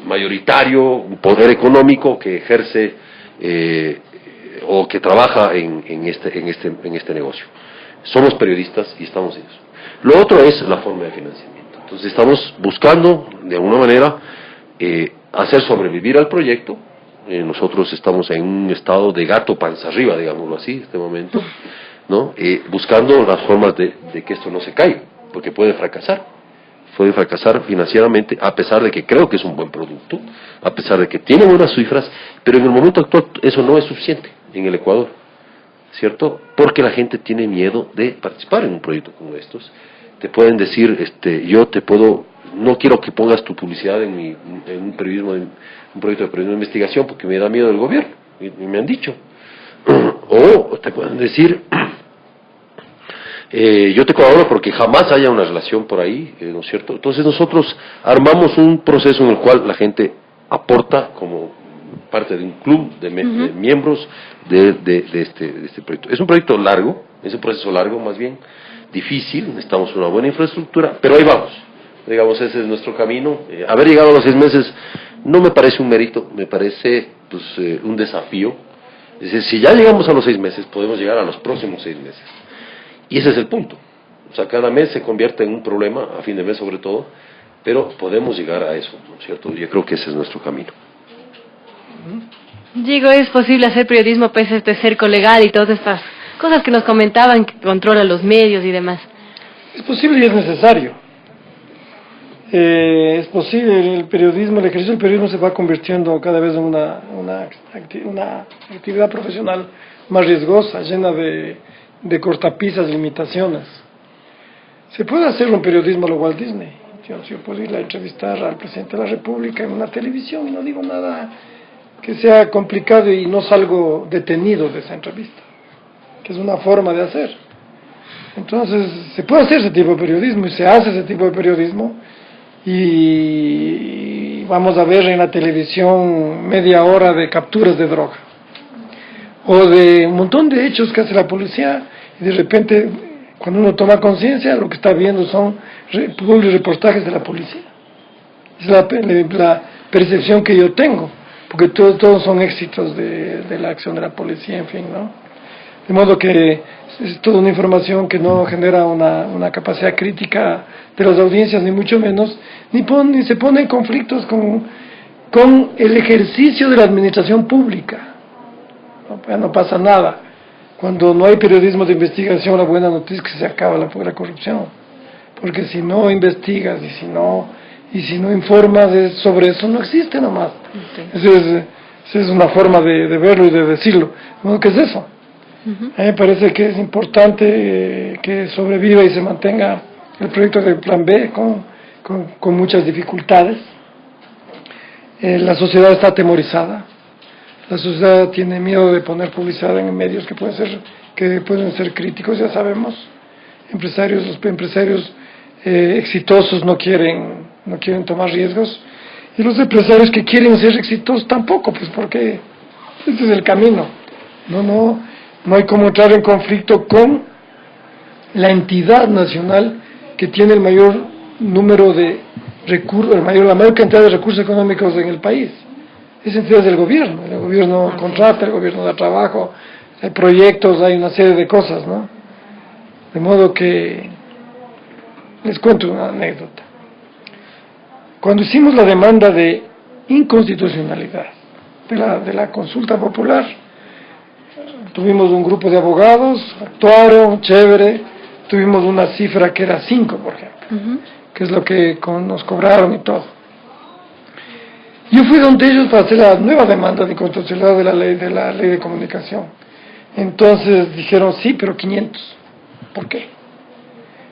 mayoritario, un poder económico que ejerce o que trabaja en este negocio. Somos periodistas y estamos en eso. Lo otro es la forma de financiamiento. Entonces estamos buscando, de alguna manera, hacer sobrevivir al proyecto. Nosotros estamos en un estado de gato panza arriba, digámoslo así, en este momento, ¿no? Buscando las formas de que esto no se caiga, porque puede fracasar financieramente, a pesar de que creo que es un buen producto, a pesar de que tiene buenas cifras, pero en el momento actual eso no es suficiente en el Ecuador, ¿cierto? Porque la gente tiene miedo de participar en un proyecto como estos. Te pueden decir, no quiero que pongas tu publicidad en un proyecto de periodismo de investigación porque me da miedo el gobierno, y me han dicho. O te pueden decir, yo te colaboro porque jamás haya una relación por ahí, ¿no es cierto? Entonces nosotros armamos un proceso en el cual la gente aporta como parte de un club de miembros de este proyecto. Es un proyecto largo, es un proceso largo más bien, difícil, necesitamos una buena infraestructura, pero ahí vamos. Digamos, ese es nuestro camino. Haber llegado a los 6 meses no me parece un mérito, me parece un desafío. Es decir, si ya llegamos a los 6 meses, podemos llegar a los próximos 6 meses. Y ese es el punto. O sea, cada mes se convierte en un problema, a fin de mes sobre todo, pero podemos llegar a eso, ¿no es cierto? Yo creo que ese es nuestro camino. Digo, ¿es posible hacer periodismo pese a este cerco legal y todas estas cosas que nos comentaban, que controla los medios y demás? Es posible y es necesario. Es posible, el ejercicio del periodismo se va convirtiendo cada vez en una actividad profesional más riesgosa, llena de cortapisas, limitaciones. Se puede hacer un periodismo a lo Walt Disney. Yo puedo ir a entrevistar al presidente de la República en una televisión y no digo nada que sea complicado y no salgo detenido de esa entrevista, que es una forma de hacer. Entonces, se puede hacer ese tipo de periodismo y se hace ese tipo de periodismo. Y vamos a ver en la televisión media hora de capturas de droga o de un montón de hechos que hace la policía y de repente cuando uno toma conciencia lo que está viendo son reportajes de la policía. Es la percepción que yo tengo, porque todos son éxitos de la acción de la policía, en fin, ¿no? De modo que es toda una información que no genera una capacidad crítica de las audiencias, ni mucho menos, ni se pone en conflictos con el ejercicio de la administración pública. No pasa nada. Cuando no hay periodismo de investigación, la buena noticia es que se acaba la corrupción. Porque si no investigas y si no informas sobre eso, no existe nomás. Esa es una forma de verlo y de decirlo. ¿No? ¿Qué es eso? A mí me parece que es importante que sobreviva y se mantenga el proyecto del Plan B con muchas dificultades. La sociedad está atemorizada. La sociedad tiene miedo de poner publicidad en medios que pueden ser críticos, ya sabemos. Los empresarios exitosos no quieren tomar riesgos, y los empresarios que quieren ser exitosos tampoco, pues porque ese es el camino. No hay como entrar en conflicto con la entidad nacional que tiene el mayor número de recursos, la mayor cantidad de recursos económicos en el país. Esa entidad es del gobierno. El gobierno contrata, el gobierno da trabajo, hay proyectos, hay una serie de cosas, ¿no? De modo que les cuento una anécdota. Cuando hicimos la demanda de inconstitucionalidad de la consulta popular, tuvimos un grupo de abogados, actuaron, chévere, tuvimos una cifra que era 5, por ejemplo, que es lo que nos cobraron y todo. Yo fui donde ellos para hacer la nueva demanda de inconstitucionalidad de la ley de comunicación. Entonces dijeron, sí, pero 500. ¿Por qué?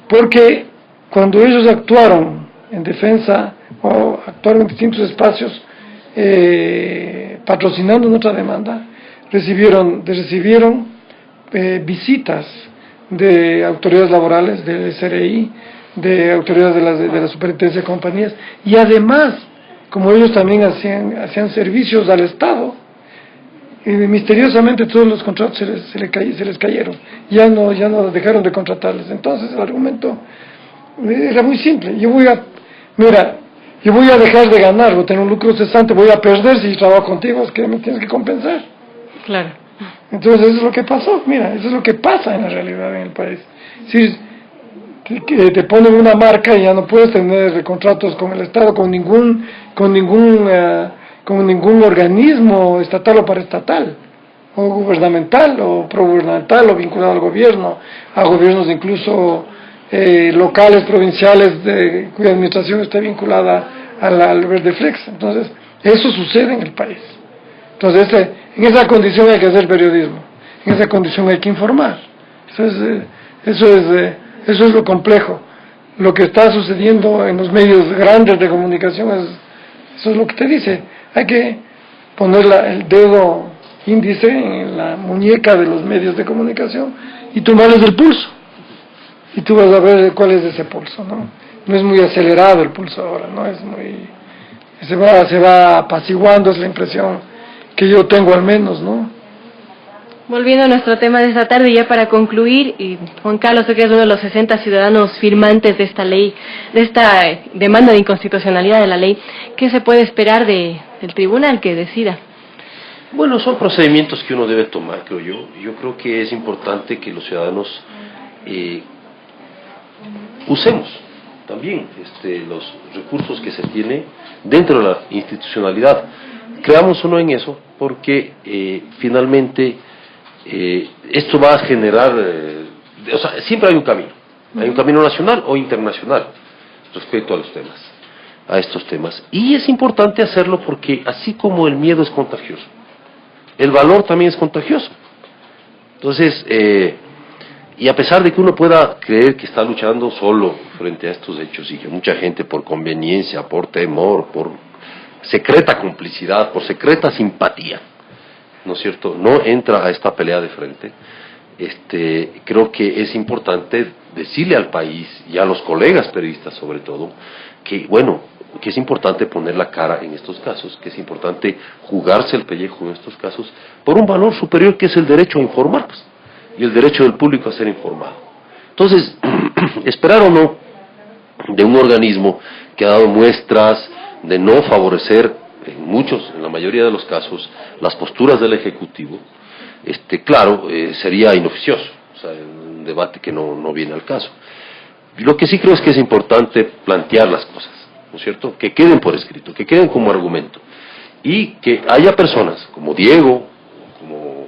Porque cuando ellos actuaron en defensa o actuaron en distintos espacios patrocinando nuestra demanda, recibieron visitas de autoridades laborales, del SRI, de autoridades de la Superintendencia de Compañías, y además, como ellos también hacían servicios al Estado, misteriosamente todos los contratos se les cayeron, ya no dejaron de contratarles. Entonces el argumento era muy simple. Mira, yo voy a dejar de ganar, voy a tener un lucro cesante, voy a perder si trabajo contigo, es que me tienes que compensar. Claro. Entonces eso es lo que pasó, mira, eso es lo que pasa en la realidad en el país. Si te ponen una marca y ya no puedes tener contratos con el Estado, con ningún organismo estatal o paraestatal, o gubernamental, o progubernamental, o vinculado al gobierno, a gobiernos incluso locales, provinciales, cuya administración esté vinculada al Verde Flex. Entonces, eso sucede en el país. Entonces, en esa condición hay que hacer periodismo, en esa condición hay que informar. Eso es lo complejo. Lo que está sucediendo en los medios grandes de comunicación eso es lo que te dice. Hay que poner el dedo índice en la muñeca de los medios de comunicación y tomarles el pulso. Y tú vas a ver cuál es ese pulso, ¿no? No es muy acelerado el pulso ahora, ¿no? Es muy... Se va apaciguando, es la impresión que yo tengo al menos, ¿no? Volviendo a nuestro tema de esta tarde, ya para concluir, y Juan Carlos, tú que eres uno de los 60 ciudadanos firmantes de esta ley, de esta demanda de inconstitucionalidad de la ley, ¿qué se puede esperar del tribunal que decida? Bueno, son procedimientos que uno debe tomar, creo yo. Yo creo que es importante que los ciudadanos usemos también los recursos que se tiene dentro de la institucionalidad. Creamos uno en eso porque finalmente esto va a generar, o sea, siempre hay un camino nacional o internacional respecto a los temas, a estos temas. Y es importante hacerlo porque así como el miedo es contagioso, el valor también es contagioso. Entonces, y a pesar de que uno pueda creer que está luchando solo frente a estos hechos y que mucha gente por conveniencia, por temor, por secreta complicidad, por secreta simpatía, ¿no es cierto?, no entra a esta pelea de frente, creo que es importante decirle al país y a los colegas periodistas sobre todo, que bueno, que es importante poner la cara en estos casos, que es importante jugarse el pellejo en estos casos, por un valor superior que es el derecho a informar, pues, y el derecho del público a ser informado. Entonces, esperar o no de un organismo que ha dado muestras de no favorecer en la mayoría de los casos, las posturas del Ejecutivo, claro, sería inoficioso, o sea, un debate que no viene al caso. Lo que sí creo es que es importante plantear las cosas, ¿no es cierto?, que queden por escrito, que queden como argumento, y que haya personas como Diego, como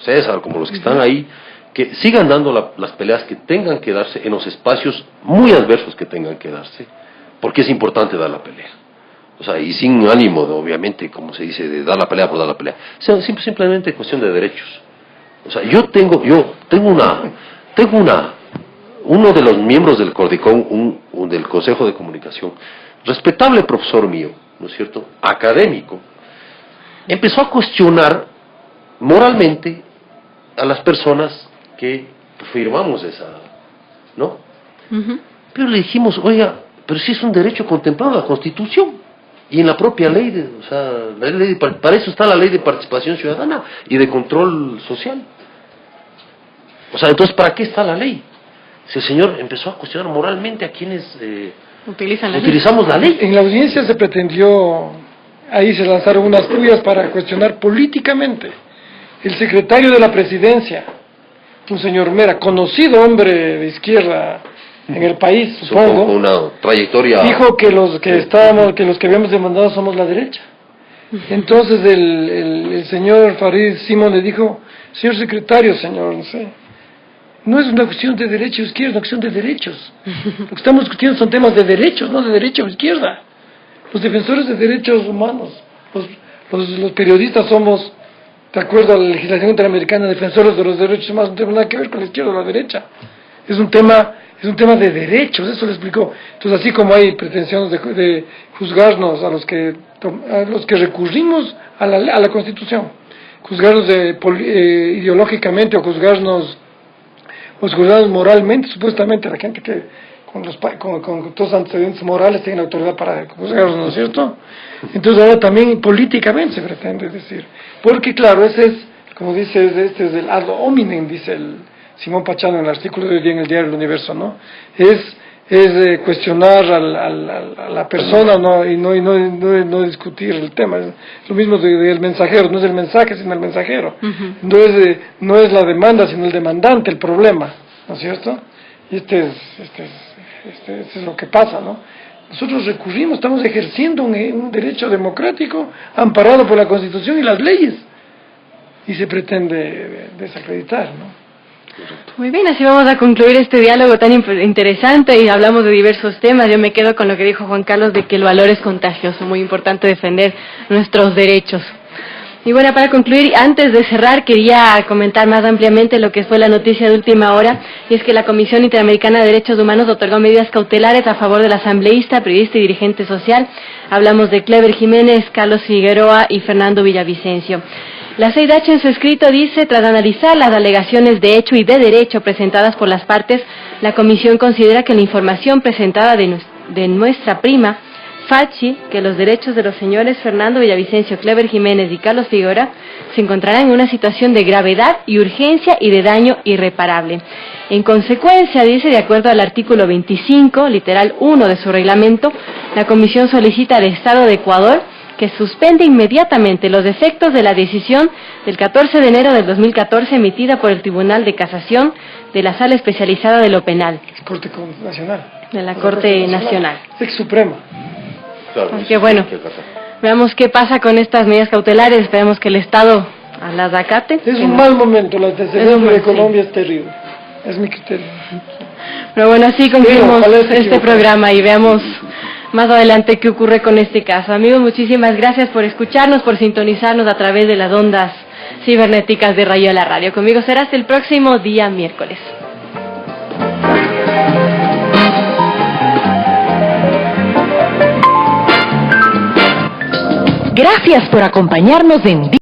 César, como los que están ahí, que sigan dando las peleas que tengan que darse en los espacios muy adversos que tengan que darse, porque es importante dar la pelea. O sea, y sin ánimo, obviamente, como se dice, de dar la pelea por dar la pelea. O sea, simplemente cuestión de derechos. O sea, uno de los miembros del Cordicón, del Consejo de Comunicación, respetable profesor mío, ¿no es cierto?, académico, empezó a cuestionar moralmente a las personas que firmamos esa, ¿no? Uh-huh. Pero le dijimos, oiga, pero si es un derecho contemplado en la Constitución y en la propia ley, para eso está la ley de participación ciudadana y de control social. O sea, entonces, ¿para qué está la ley? Si el señor empezó a cuestionar moralmente a quienes utilizamos la ley. En la audiencia se pretendió, ahí se lanzaron unas pullas para cuestionar políticamente. El secretario de la presidencia, un señor Mera, conocido hombre de izquierda en el país, supongo, con una trayectoria, dijo que los que habíamos demandado somos la derecha. Entonces el señor Farid Simón le dijo, señor secretario, señor, no sé, no es una cuestión de derecha o izquierda, es una cuestión de derechos. Lo que estamos discutiendo son temas de derechos, no de derecha o izquierda. Los defensores de derechos humanos, los periodistas somos, de acuerdo a la legislación interamericana, defensores de los derechos humanos, no tiene nada que ver con la izquierda o la derecha. Es un tema de derechos, eso le explicó. Entonces, así como hay pretensiones de juzgarnos a los que recurrimos a la Constitución, juzgarnos ideológicamente o juzgarnos moralmente, supuestamente la gente que con todos los antecedentes morales tiene autoridad para juzgarnos, ¿no es cierto? Entonces ahora también políticamente se pretende decir, porque claro, ese es, como dice, este es el ad hominem, dice el Simón Pachano en el artículo de hoy día en el diario El Universo, ¿no? Es es cuestionar a la persona, ¿no? y no discutir el tema. Es lo mismo del mensajero, no es el mensaje sino el mensajero. No es la demanda sino el demandante el problema, ¿no es cierto? Y este es lo que pasa, ¿no? Nosotros recurrimos, estamos ejerciendo un derecho democrático amparado por la Constitución y las leyes, y se pretende desacreditar, ¿no? Muy bien, así vamos a concluir este diálogo tan interesante y hablamos de diversos temas. Yo me quedo con lo que dijo Juan Carlos de que el valor es contagioso, muy importante defender nuestros derechos. Y bueno, para concluir, antes de cerrar, quería comentar más ampliamente lo que fue la noticia de última hora, y es que la Comisión Interamericana de Derechos Humanos otorgó medidas cautelares a favor del asambleísta, periodista y dirigente social. Hablamos de Clever Jiménez, Carlos Figueroa y Fernando Villavicencio. La CIDH en su escrito dice: tras analizar las alegaciones de hecho y de derecho presentadas por las partes, la Comisión considera que la información presentada de nuestra prima Fachi, que los derechos de los señores Fernando Villavicencio, Clever Jiménez y Carlos Figueroa se encontrarán en una situación de gravedad y urgencia y de daño irreparable. En consecuencia, dice, de acuerdo al artículo 25, literal 1 de su reglamento, la Comisión solicita al Estado de Ecuador que suspende inmediatamente los efectos de la decisión del 14 de enero del 2014 emitida por el Tribunal de Casación de la Sala Especializada de lo Penal. Corte Nacional. De la Corte Nacional. Ex Suprema. Claro, Aunque bueno, veamos qué pasa con estas medidas cautelares, esperemos que el Estado las acate. Es un mal momento, la antecedente de Colombia es terrible, es mi criterio. Pero bueno, así concluimos este programa y veamos más adelante qué ocurre con este caso. Amigos, muchísimas gracias por escucharnos, por sintonizarnos a través de las ondas cibernéticas de Rayo de la Radio. Conmigo será hasta el próximo día miércoles. Gracias por acompañarnos en